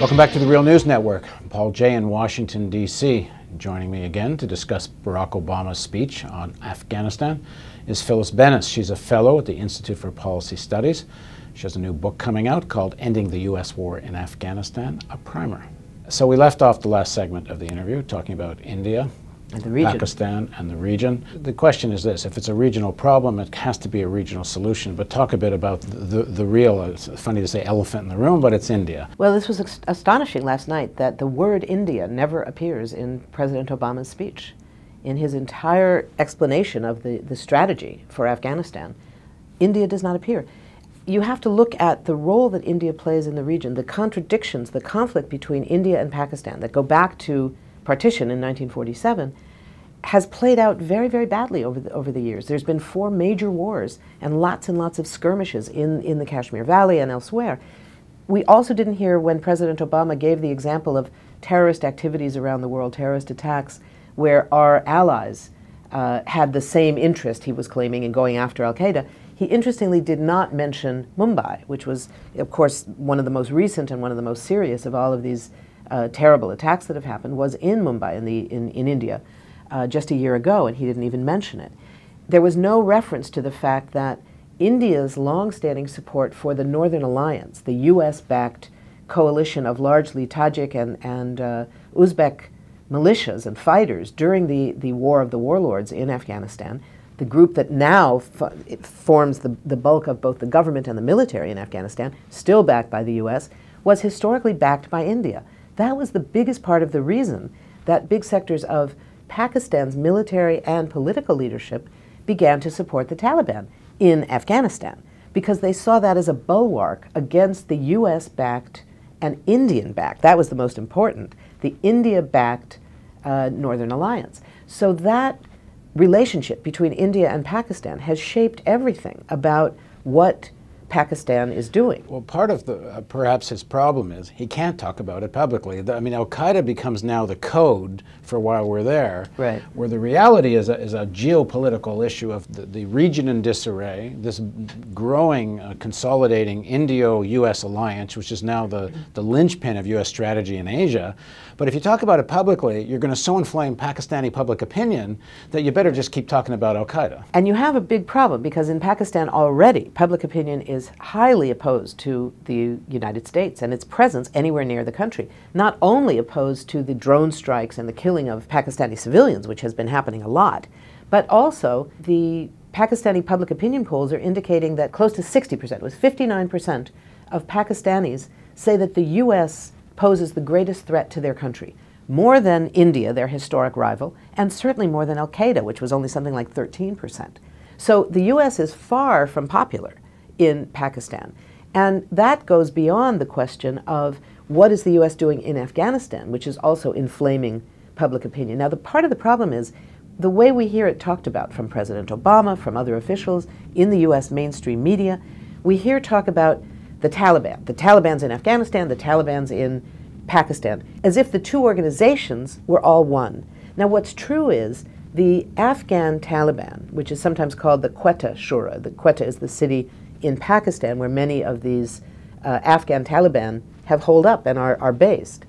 Welcome back to the Real News Network. I'm Paul Jay in Washington, D.C. Joining me again to discuss Barack Obama's speech on Afghanistan is Phyllis Bennis. She's a fellow at the Institute for Policy Studies. She has a new book coming out called Ending the U.S. War in Afghanistan, a primer. So we left off the last segment of the interview talking about India, and the region. Pakistan, and the region. The question is this: if it's a regional problem, it has to be a regional solution. But talk a bit about the real, it's funny to say elephant in the room, but it's India. Well, this was astonishing last night that the word India never appears in President Obama's speech. In his entire explanation of the strategy for Afghanistan, India does not appear. You have to look at the role that India plays in the region, the contradictions, the conflict between India and Pakistan that go back to partition in 1947 has played out very, very badly over the years. There's been 4 major wars and lots of skirmishes in the Kashmir Valley and elsewhere. We also didn't hear when President Obama gave the example of terrorist activities around the world, terrorist attacks, where our allies had the same interest, he was claiming, in going after al-Qaeda. He interestingly did not mention Mumbai, which was, of course, one of the most recent and one of the most serious of all of these terrible attacks that have happened, was in Mumbai in India just a year ago, and he didn't even mention it. There was no reference to the fact that India's long-standing support for the Northern Alliance, the U.S.-backed coalition of largely Tajik and Uzbek militias and fighters during the War of the Warlords in Afghanistan, the group that now forms the bulk of both the government and the military in Afghanistan, still backed by the U.S., was historically backed by India. That was the biggest part of the reason that big sectors of Pakistan's military and political leadership began to support the Taliban in Afghanistan, because they saw that as a bulwark against the U.S.-backed and Indian-backed, that was the most important, the India-backed Northern Alliance. So that relationship between India and Pakistan has shaped everything about what Pakistan is doing. Well, part of perhaps his problem is he can't talk about it publicly. I mean, al-Qaeda becomes now the code for while we're there, right, where the reality is a geopolitical issue of the region in disarray, this growing, consolidating Indio-U.S. alliance, which is now the linchpin of U.S. strategy in Asia. But if you talk about it publicly, you're going to so inflame Pakistani public opinion that you better just keep talking about al-Qaeda. And you have a big problem, because in Pakistan already, public opinion is highly opposed to the United States and its presence anywhere near the country. Not only opposed to the drone strikes and the killing of Pakistani civilians, which has been happening a lot, but also the Pakistani public opinion polls are indicating that close to 60%, it was 59% of Pakistanis say that the U.S. poses the greatest threat to their country, more than India, their historic rival, and certainly more than al-Qaeda, which was only something like 13%. So the U.S. is far from popular in Pakistan. And that goes beyond the question of what is the U.S. doing in Afghanistan, which is also inflaming public opinion. Now, the part of the problem is the way we hear it talked about from President Obama, from other officials, in the U.S. mainstream media. We hear talk about the Taliban. The Taliban's in Afghanistan, the Taliban's in Pakistan, as if the two organizations were all one. Now, what's true is the Afghan Taliban, which is sometimes called the Quetta Shura, the Quetta is the city in Pakistan where many of these Afghan Taliban have holed up and are based.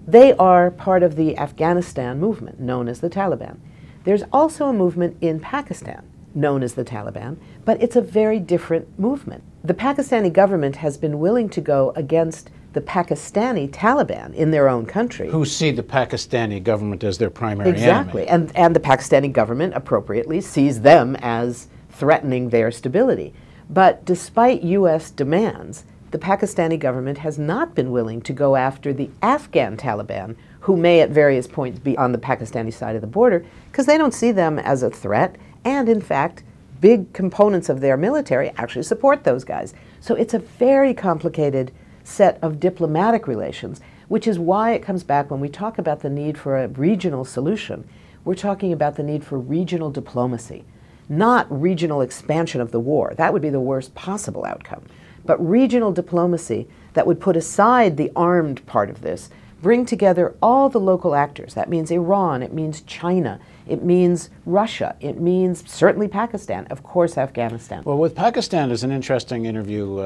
They are part of the Afghanistan movement, known as the Taliban. There's also a movement in Pakistan, known as the Taliban, but it's a very different movement. The Pakistani government has been willing to go against the Pakistani Taliban in their own country. Who see the Pakistani government as their primary exactly. enemy. And the Pakistani government appropriately sees them as threatening their stability. But despite U.S. demands, the Pakistani government has not been willing to go after the Afghan Taliban, who may at various points be on the Pakistani side of the border, because they don't see them as a threat, and in fact, big components of their military actually support those guys. So it's a very complicated set of diplomatic relations, which is why it comes back when we talk about the need for a regional solution. We're talking about the need for regional diplomacy, not regional expansion of the war. That would be the worst possible outcome. But regional diplomacy that would put aside the armed part of this, bring together all the local actors. That means Iran, it means China, it means Russia, it means certainly Pakistan, of course Afghanistan. Well, with Pakistan, there's an interesting interview.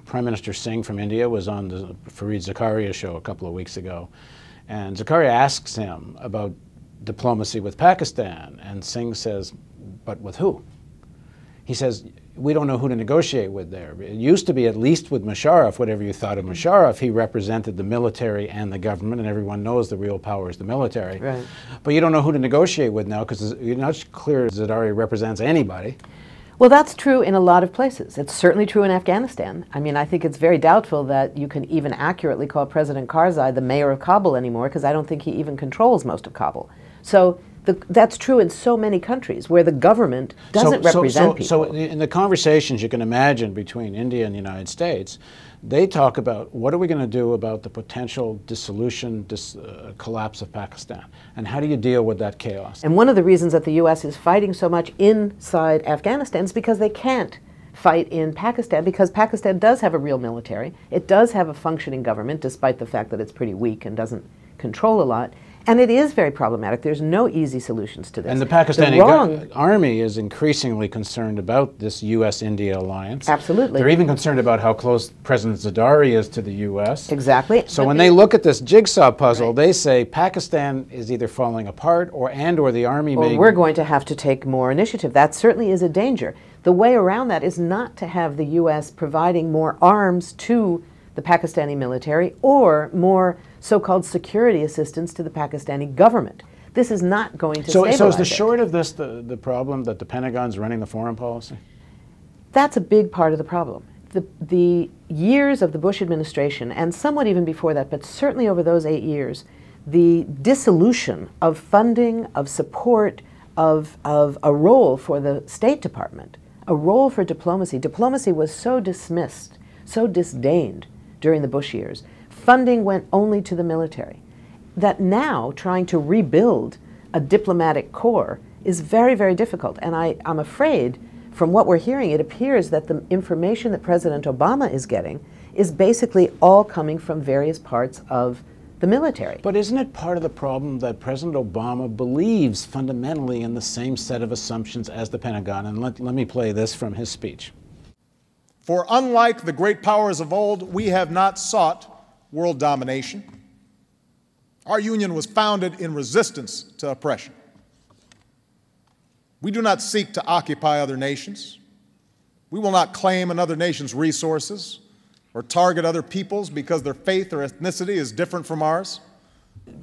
Prime Minister Singh from India was on the Fareed Zakaria show a couple of weeks ago, and Zakaria asks him about diplomacy with Pakistan, and Singh says, but with who? He says, we don't know who to negotiate with there. It used to be at least with Musharraf, whatever you thought of Musharraf, he represented the military and the government, and everyone knows the real power is the military. Right. But you don't know who to negotiate with now because you're not clear Zardari represents anybody. Well, that's true in a lot of places. It's certainly true in Afghanistan. I mean, I think it's very doubtful that you can even accurately call President Karzai the mayor of Kabul anymore, because I don't think he even controls most of Kabul. So that's true in so many countries where the government doesn't represent people. So in the conversations you can imagine between India and the United States, they talk about what are we going to do about the potential dissolution, collapse of Pakistan, and how do you deal with that chaos? And one of the reasons that the U.S. is fighting so much inside Afghanistan is because they can't fight in Pakistan, because Pakistan does have a real military. It does have a functioning government, despite the fact that it's pretty weak and doesn't control a lot. And it is very problematic. There's no easy solutions to this. And the Pakistani army is increasingly concerned about this U.S.-India alliance. Absolutely. They're even concerned about how close President Zardari is to the U.S. Exactly. So when they look at this jigsaw puzzle, they say Pakistan is either falling apart or the army may... Or we're going to have to take more initiative. That certainly is a danger. The way around that is not to have the U.S. providing more arms to the Pakistani military or more so-called security assistance to the Pakistani government. This is not going to stabilize So is the it. short of this the problem that the Pentagon's running the foreign policy? That's a big part of the problem. The years of the Bush administration, and somewhat even before that, but certainly over those 8 years, the dissolution of funding, of support, of a role for the State Department, a role for diplomacy. Diplomacy was so dismissed, so disdained during the Bush years. Funding went only to the military. That now trying to rebuild a diplomatic corps is very, very difficult. And I'm afraid, from what we're hearing, it appears that the information that President Obama is getting is basically all coming from various parts of the military. But isn't it part of the problem that President Obama believes fundamentally in the same set of assumptions as the Pentagon? And let me play this from his speech. For unlike the great powers of old, we have not sought world domination. Our union was founded in resistance to oppression. We do not seek to occupy other nations. We will not claim another nation's resources or target other peoples because their faith or ethnicity is different from ours.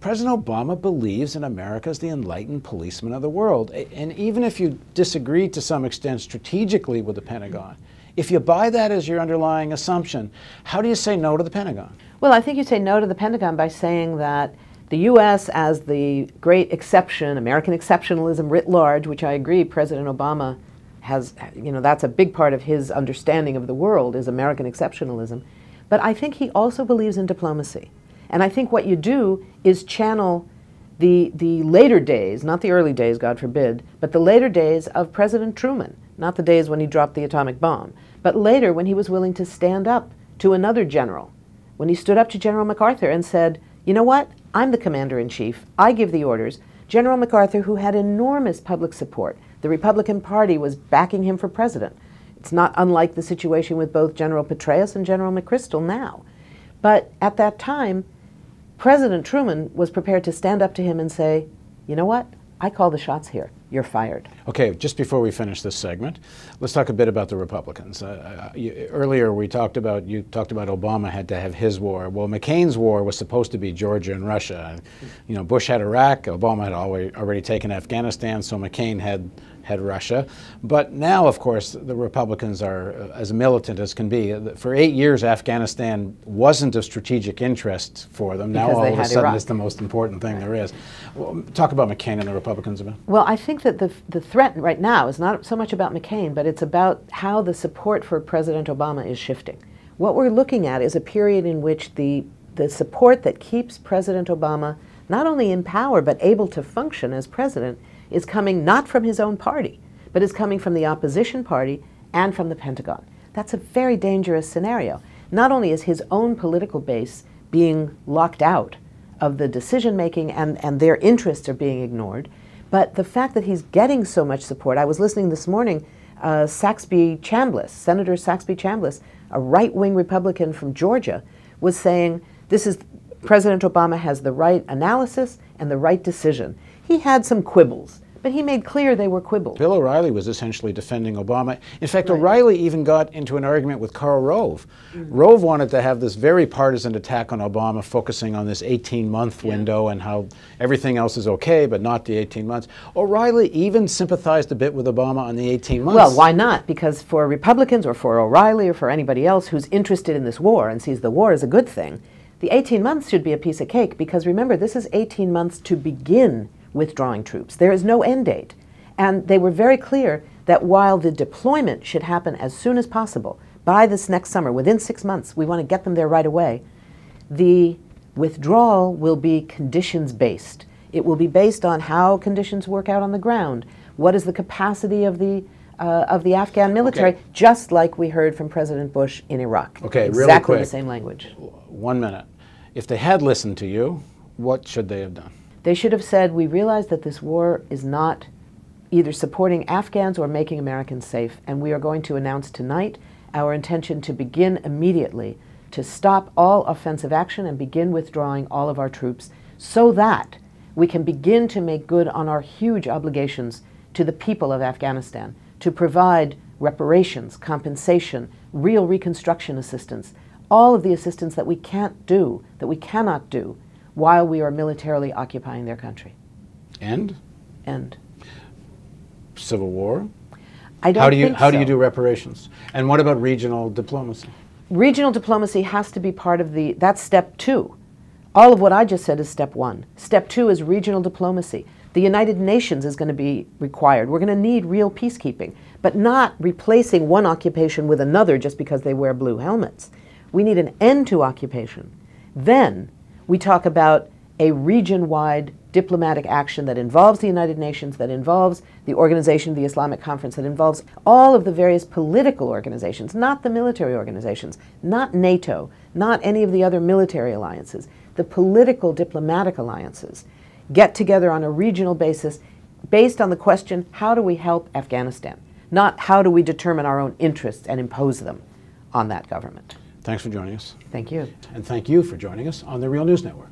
President Obama believes in America as the enlightened policeman of the world. And even if you disagree to some extent strategically with the Pentagon, if you buy that as your underlying assumption, how do you say no to the Pentagon? Well, I think you say no to the Pentagon by saying that the U.S. as the great exception, American exceptionalism writ large, which I agree President Obama has, that's a big part of his understanding of the world is American exceptionalism. But I think he also believes in diplomacy. And I think what you do is channel the later days, not the early days, God forbid, but the later days of President Truman, not the days when he dropped the atomic bomb, but later when he was willing to stand up to another general, when he stood up to General MacArthur and said, you know what, I'm the commander-in-chief, I give the orders. General MacArthur, who had enormous public support, the Republican Party was backing him for president. It's not unlike the situation with both General Petraeus and General McChrystal now. But at that time, President Truman was prepared to stand up to him and say, you know what, I call the shots here. You're fired. Okay, just before we finish this segment, let's talk a bit about the Republicans. Earlier you talked about Obama had to have his war. Well, McCain's war was supposed to be Georgia and Russia. Bush had Iraq, Obama had already taken Afghanistan, so McCain had Russia. But now, of course, the Republicans are as militant as can be. For 8 years, Afghanistan wasn't of strategic interest for them. Now, all of a sudden, it's the most important thing there is. Well, talk about McCain and the Republicans a bit. Well, I think that the threat right now is not so much about McCain, but it's about how the support for President Obama is shifting. What we're looking at is a period in which the support that keeps President Obama not only in power, but able to function as president, is coming not from his own party, but is coming from the opposition party and from the Pentagon. That's a very dangerous scenario. Not only is his own political base being locked out of the decision making, and their interests are being ignored. But the fact that he's getting so much support, I was listening this morning, Saxby Chambliss, Senator Saxby Chambliss, a right-wing Republican from Georgia, was saying President Obama has the right analysis and the right decision. He had some quibbles, but he made clear they were quibbles. Bill O'Reilly was essentially defending Obama. In fact, O'Reilly even got into an argument with Karl Rove. Rove wanted to have this very partisan attack on Obama, focusing on this 18-month window and how everything else is okay, but not the 18 months. O'Reilly even sympathized a bit with Obama on the 18 months. Well, why not? Because for Republicans or for O'Reilly or for anybody else who's interested in this war and sees the war as a good thing, the 18 months should be a piece of cake, because remember, this is 18 months to begin withdrawing troops. There is no end date. And they were very clear that while the deployment should happen as soon as possible, by this next summer, within 6 months, we want to get them there right away, the withdrawal will be conditions-based. It will be based on how conditions work out on the ground. What is the capacity of the Afghan military, just like we heard from President Bush in Iraq. Okay, exactly really quick. The same language. 1 minute. If they had listened to you, what should they have done? They should have said, we realize that this war is not either supporting Afghans or making Americans safe, and we are going to announce tonight our intention to begin immediately to stop all offensive action and begin withdrawing all of our troops so that we can begin to make good on our huge obligations to the people of Afghanistan, to provide reparations, compensation, real reconstruction assistance, all of the assistance that we can't do, that we cannot do, while we are militarily occupying their country. End? End. Civil war? I don't think so. How do you do reparations? And what about regional diplomacy? Regional diplomacy has to be part of that's step 2. All of what I just said is step 1. Step 2 is regional diplomacy. The United Nations is going to be required. We're going to need real peacekeeping, but not replacing one occupation with another just because they wear blue helmets. We need an end to occupation. Then we talk about a region-wide diplomatic action that involves the United Nations, that involves the Organization of the Islamic Conference, that involves all of the various political organizations, not the military organizations, not NATO, not any of the other military alliances. The political diplomatic alliances get together on a regional basis based on the question, how do we help Afghanistan? Not how do we determine our own interests and impose them on that government. Thanks for joining us. Thank you. And thank you for joining us on the Real News Network.